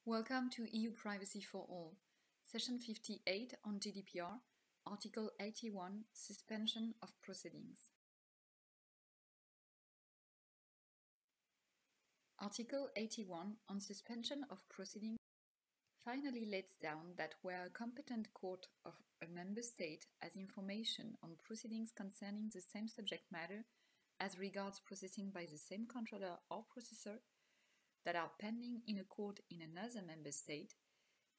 Welcome to EU Privacy for All, Session 58 on GDPR, Article 81, Suspension of Proceedings. Article 81 on suspension of proceedings finally lays down that where a competent court of a member state has information on proceedings concerning the same subject matter as regards processing by the same controller or processor that are pending in a court in another member state,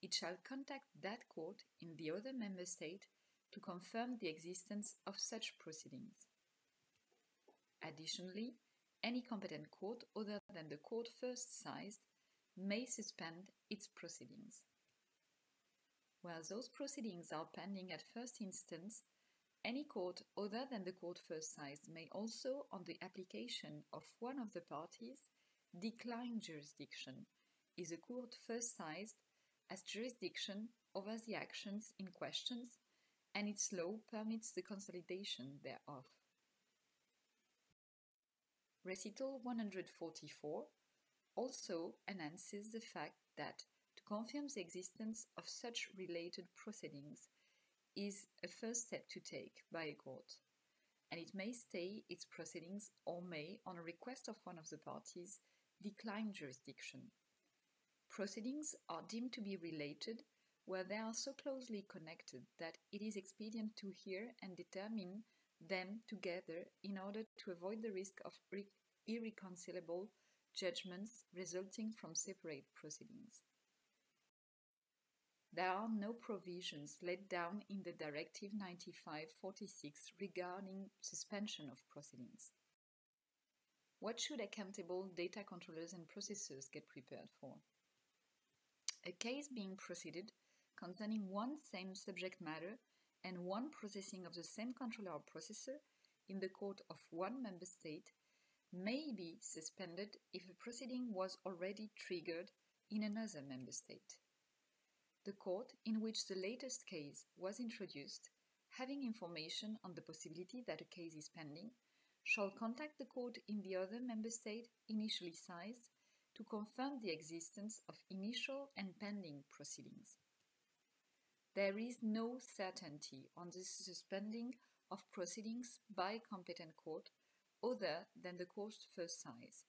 it shall contact that court in the other member state to confirm the existence of such proceedings. Additionally, any competent court other than the court first sized may suspend its proceedings. Where those proceedings are pending at first instance, any court other than the court first sized may also, on the application of one of the parties, decline jurisdiction if the court first sized has jurisdiction over the actions in question and its law permits the consolidation thereof. Recital 144 also enhances the fact that to confirm the existence of such related proceedings is a first step to take by a court, and it may stay its proceedings or may, on a request of one of the parties, decline jurisdiction. Proceedings are deemed to be related where they are so closely connected that it is expedient to hear and determine them together in order to avoid the risk of irreconcilable judgments resulting from separate proceedings. There are no provisions laid down in the Directive 95/46 regarding suspension of proceedings. What should accountable data controllers and processors get prepared for? A case being proceeded concerning one same subject matter and one processing of the same controller or processor in the court of one member state may be suspended if a proceeding was already triggered in another member state. The court in which the latest case was introduced, having information on the possibility that a case is pending, shall contact the court in the other member state initially sized to confirm the existence of initial and pending proceedings. There is no certainty on the suspending of proceedings by a competent court other than the court's first size.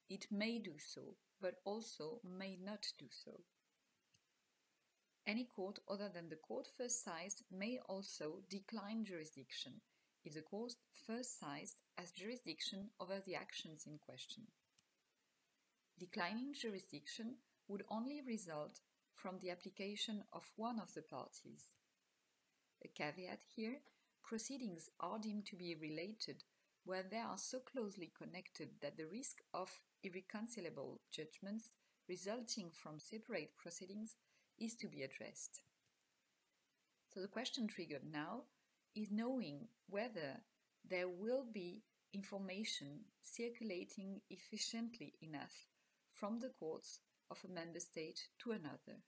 It may do so, but also may not do so. Any court other than the court first sized may also decline jurisdiction if the court first sized has jurisdiction over the actions in question. Declining jurisdiction would only result from the application of one of the parties. A caveat here, proceedings are deemed to be related where they are so closely connected that the risk of irreconcilable judgments resulting from separate proceedings is to be addressed. So the question triggered now is knowing whether there will be information circulating efficiently enough from the courts of a member state to another.